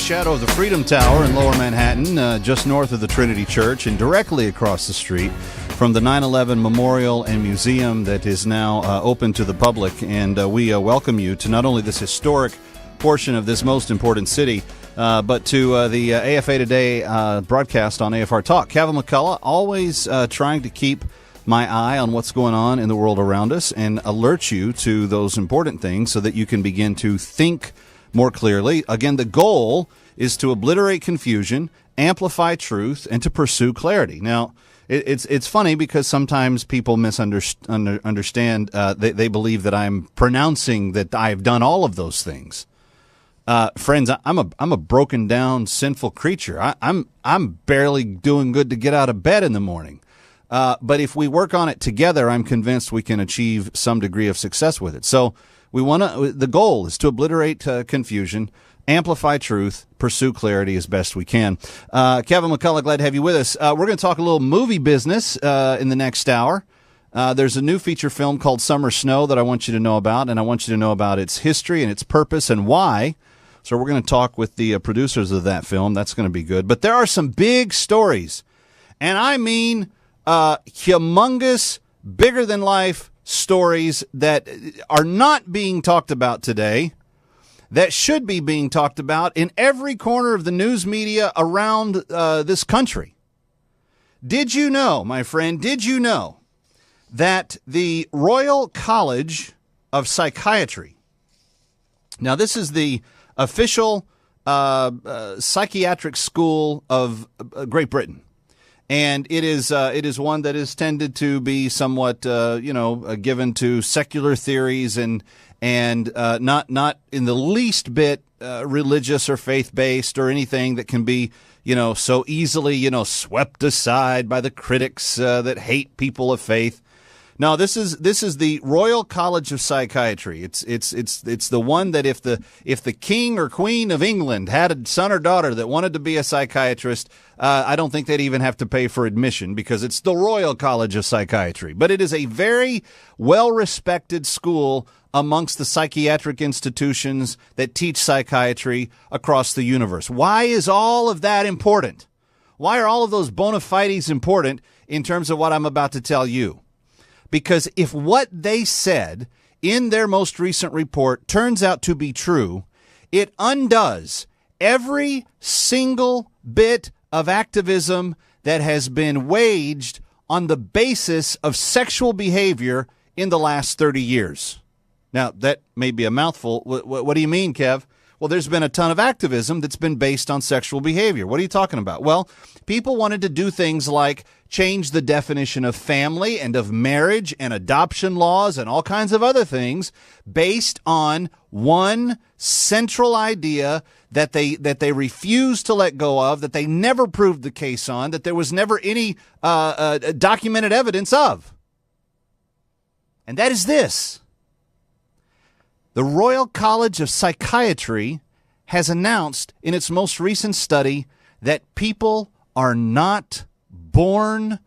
shadow of the Freedom Tower in Lower Manhattan, just north of the Trinity Church, and directly across the street from the 9/11 Memorial and Museum that is now open to the public. And we welcome you to not only this historic portion of this most important city, but to the AFA Today broadcast on AFR Talk. Kevin McCullough, always trying to keep my eye on what's going on in the world around us and alert you to those important things so that you can begin to think more clearly. Again, the goal is to obliterate confusion, amplify truth, and to pursue clarity. Now, it's funny because sometimes people misunderstand. They believe that I'm pronouncing that I've done all of those things. Friends, I'm a broken down, sinful creature. I'm barely doing good to get out of bed in the morning. But if we work on it together, I'm convinced we can achieve some degree of success with it. So the goal is to obliterate confusion, amplify truth, pursue clarity as best we can. Kevin McCullough, glad to have you with us. We're going to talk a little movie business in the next hour. There's a new feature film called Summer Snow that I want you to know about, and I want you to know about its history and its purpose and why. So we're going to talk with the producers of that film. That's going to be good. But there are some big stories, and I mean humongous, bigger-than-life stories that are not being talked about today, that should be being talked about in every corner of the news media around this country. Did you know, my friend, that the Royal College of Psychiatry, now this is the official psychiatric school of Great Britain, and it is one that is tended to be somewhat given to secular theories and not in the least bit religious or faith based or anything that can be so easily swept aside by the critics that hate people of faith. No, this is the Royal College of Psychiatry. It's the one that if the King or Queen of England had a son or daughter that wanted to be a psychiatrist, I don't think they'd even have to pay for admission because it's the Royal College of Psychiatry. But it is a very well-respected school amongst the psychiatric institutions that teach psychiatry across the universe. Why is all of that important? Why are all of those bona fides important in terms of what I'm about to tell you? Because if what they said in their most recent report turns out to be true, it undoes every single bit of activism that has been waged on the basis of sexual behavior in the last 30 years. Now, that may be a mouthful. What do you mean, Kev? Well, there's been a ton of activism that's been based on sexual behavior. What are you talking about? Well, people wanted to do things like change the definition of family and of marriage and adoption laws and all kinds of other things based on one central idea that they refused to let go of, that they never proved the case on, that there was never any documented evidence of. And that is this. The Royal College of Psychiatry has announced in its most recent study that people are not born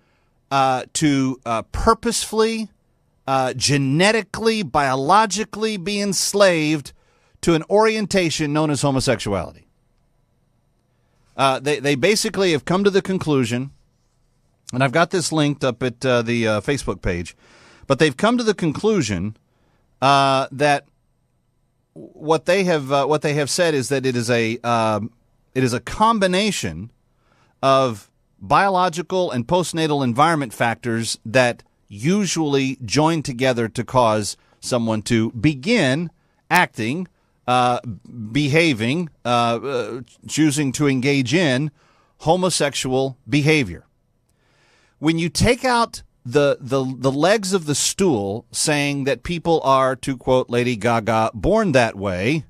to purposefully, genetically, biologically be enslaved to an orientation known as homosexuality. They basically have come to the conclusion, and I've got this linked up at the Facebook page, but they've come to the conclusion that what they have said is that it is a combination of biological and postnatal environment factors that usually join together to cause someone to begin acting, behaving, choosing to engage in homosexual behavior. When you take out the legs of the stool saying that people are, to quote Lady Gaga, born that way,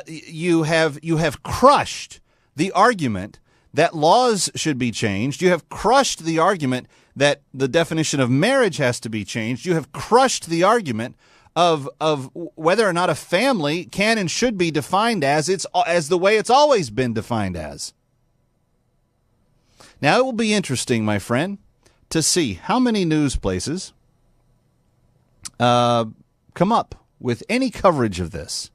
you have crushed the argument that laws should be changed. You have crushed the argument that the definition of marriage has to be changed. You have crushed the argument of whether or not a family can and should be defined as the way it's always been defined as. Now, it will be interesting, my friend, to see how many news places come up with any coverage of this.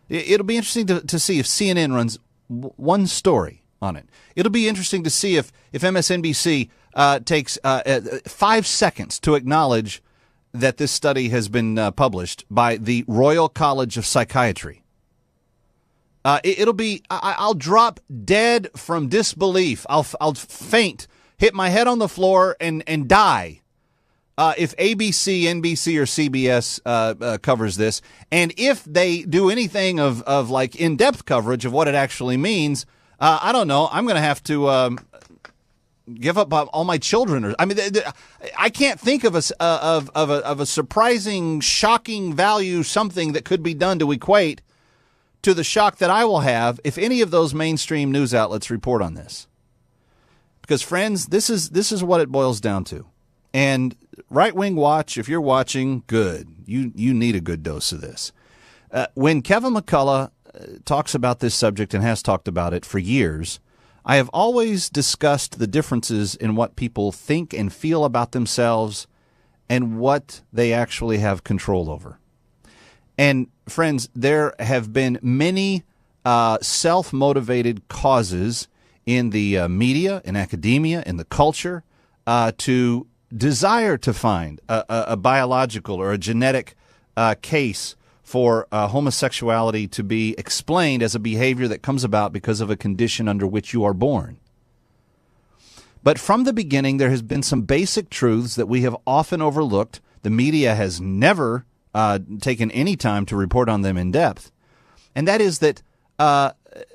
It'll be interesting to see if CNN runs one story on it. It'll be interesting to see if MSNBC takes 5 seconds to acknowledge that this study has been published by the Royal College of Psychiatry. It'll be, I'll drop dead from disbelief. I'll faint, hit my head on the floor, and die if ABC, NBC, or CBS covers this. And if they do anything of like in-depth coverage of what it actually means, I don't know. I'm going to have to give up all my children. I mean, I can't think of a surprising, shocking value, something that could be done to equate to the shock that I will have if any of those mainstream news outlets report on this. Because, friends, this is what it boils down to. And Right Wing Watch, if you're watching, good. You need a good dose of this. When Kevin McCullough talks about this subject and has talked about it for years, I have always discussed the differences in what people think and feel about themselves and what they actually have control over. And, friends, there have been many self-motivated causes in the media, in academia, in the culture, to desire to find a biological or a genetic case for homosexuality to be explained as a behavior that comes about because of a condition under which you are born. But from the beginning, there has been some basic truths that we have often overlooked. The media has never taken any time to report on them in depth. And that is that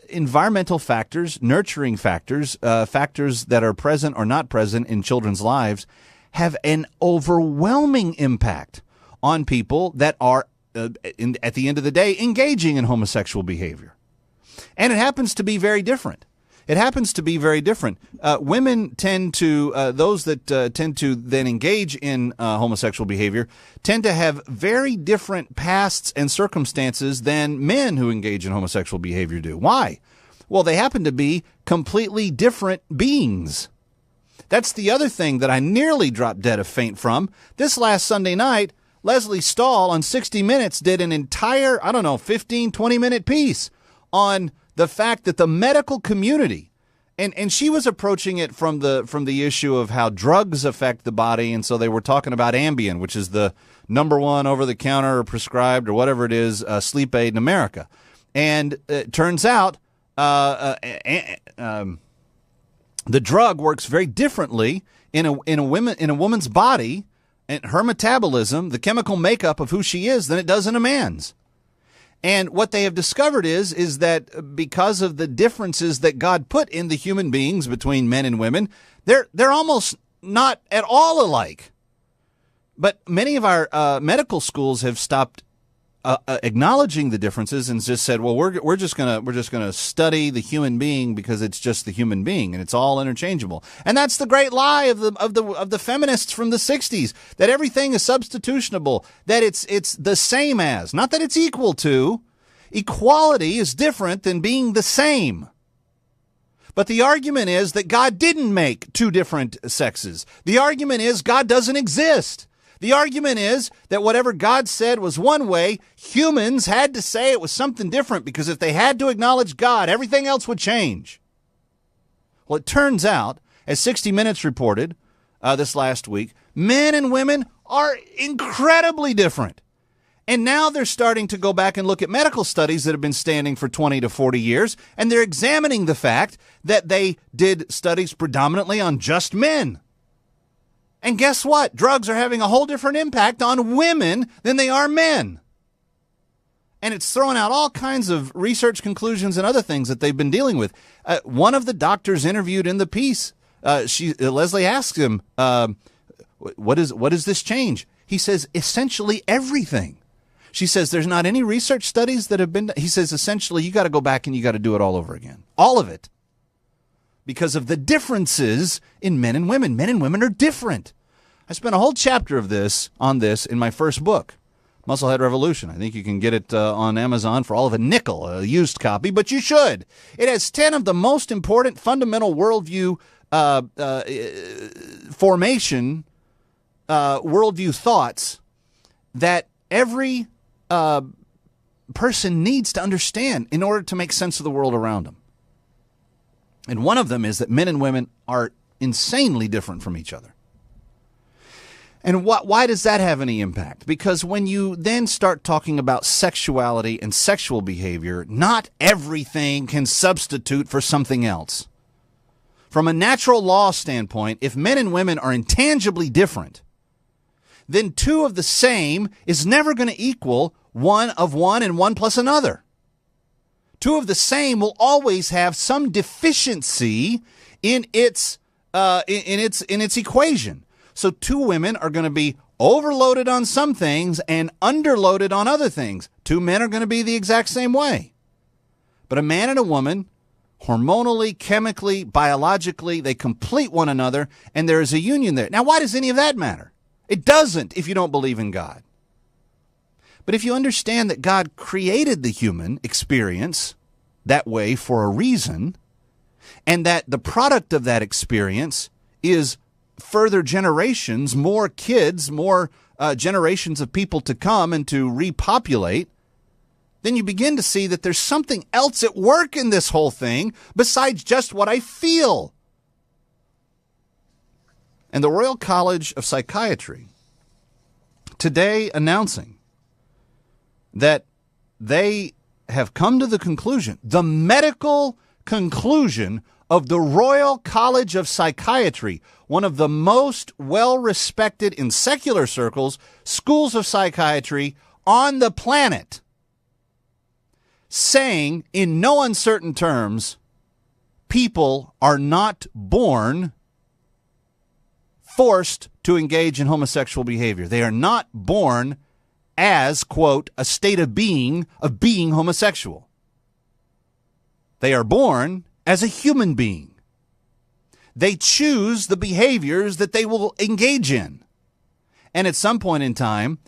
environmental factors, nurturing factors, factors that are present or not present in children's lives have an overwhelming impact on people that are, at the end of the day, engaging in homosexual behavior. And it happens to be very different. It happens to be very different. Women tend to, those that tend to then engage in homosexual behavior, tend to have very different pasts and circumstances than men who engage in homosexual behavior do. Why? Well, they happen to be completely different beings. That's the other thing that I nearly dropped dead of faint from. This last Sunday night, Leslie Stahl on 60 Minutes did an entire, 15, 20-minute piece on the fact that the medical community, and she was approaching it from the issue of how drugs affect the body, and so they were talking about Ambien, which is the number one over-the-counter or prescribed or whatever it is sleep aid in America. And it turns out the drug works very differently in a woman's body and her metabolism, the chemical makeup of who she is, than it does in a man's. And what they have discovered is that because of the differences that God put in the human beings between men and women, they're almost not at all alike. But many of our medical schools have stopped acknowledging the differences and just said, well, we're just gonna study the human being because it's just the human being and it's all interchangeable. And that's the great lie of the feminists from the 60s, that everything is substitutionable, that it's the same as, not that it's equal to. Equality is different than being the same. But the argument is that God didn't make two different sexes. The argument is God doesn't exist. The argument is that whatever God said was one way, humans had to say it was something different, because if they had to acknowledge God, everything else would change. Well, it turns out, as 60 Minutes reported this last week, men and women are incredibly different. And now they're starting to go back and look at medical studies that have been standing for 20 to 40 years, and they're examining the fact that they did studies predominantly on just men. And guess what? Drugs are having a whole different impact on women than they are men. And it's throwing out all kinds of research conclusions and other things that they've been dealing with. One of the doctors interviewed in the piece, Leslie asked him, what is this change? He says, essentially everything. She says, there's not any research studies that have been done. He says, essentially, you got to go back and you got to do it all over again. All of it. Because of the differences in men and women. Men and women are different. I spent a whole chapter of this on this in my first book, Musclehead Revolution. I think you can get it on Amazon for all of a nickel, a used copy, but you should. It has 10 of the most important fundamental worldview formation, worldview thoughts that every person needs to understand in order to make sense of the world around them. And one of them is that men and women are insanely different from each other. And why does that have any impact? Because when you then start talking about sexuality and sexual behavior, not everything can substitute for something else. From a natural law standpoint, if men and women are intangibly different, then two of the same is never going to equal one of one and one plus another. Two of the same will always have some deficiency in its equation. So two women are going to be overloaded on some things and underloaded on other things. Two men are going to be the exact same way. But a man and a woman, hormonally, chemically, biologically, they complete one another, and there is a union there. Now, why does any of that matter? It doesn't if you don't believe in God. But if you understand that God created the human experience that way for a reason, and that the product of that experience is further generations, more kids, more generations of people to come and to repopulate, then you begin to see that there's something else at work in this whole thing besides just what I feel. And the Royal College of Psychiatry today announcing that they have come to the conclusion, the medical conclusion of the Royal College of Psychiatry, one of the most well-respected in secular circles, schools of psychiatry on the planet, saying in no uncertain terms, people are not born forced to engage in homosexual behavior. They are not born as, quote, a state of being homosexual. They are born as a human being. They choose the behaviors that they will engage in. And at some point in time,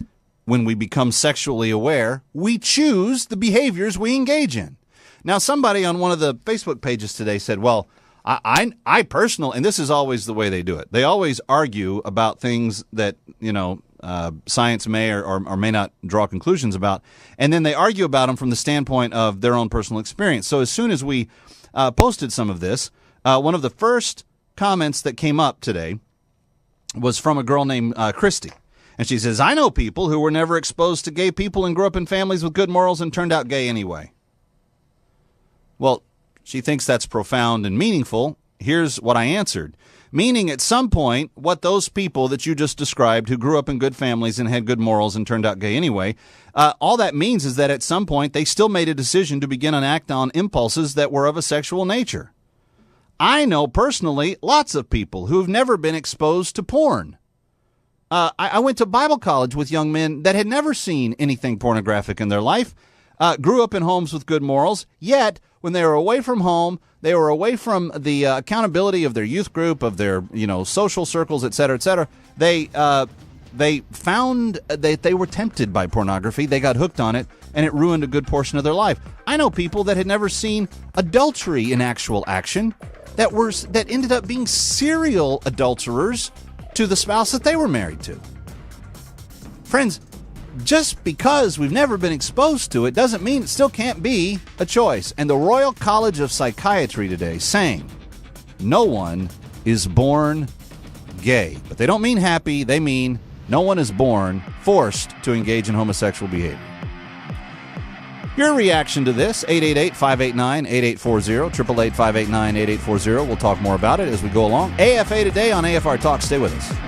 when we become sexually aware, we choose the behaviors we engage in. Now, somebody on one of the Facebook pages today said, well, I personally, and this is always the way they do it, they always argue about things that, science may or may not draw conclusions about, and then they argue about them from the standpoint of their own personal experience. So as soon as we posted some of this, one of the first comments that came up today was from a girl named Christy. And she says, I know people who were never exposed to gay people and grew up in families with good morals and turned out gay anyway. Well, she thinks that's profound and meaningful. Here's what I answered. Meaning at some point, what those people that you just described who grew up in good families and had good morals and turned out gay anyway, all that means is that at some point they still made a decision to begin and act on impulses that were of a sexual nature. I know personally lots of people who've never been exposed to porn. I went to Bible college with young men that had never seen anything pornographic in their life, grew up in homes with good morals, yet when they were away from home, they were away from the accountability of their youth group, of their social circles, et cetera, they found that they were tempted by pornography. They got hooked on it, and it ruined a good portion of their life. I know people that had never seen adultery in actual action that ended up being serial adulterers to the spouse that they were married to. Friends, just because we've never been exposed to it doesn't mean it still can't be a choice. And the Royal College of Psychiatry today saying no one is born gay. But they don't mean happy. They mean no one is born forced to engage in homosexual behavior. Your reaction to this, 888-589-8840, 888-589-8840. We'll talk more about it as we go along. AFA Today on AFR Talk. Stay with us.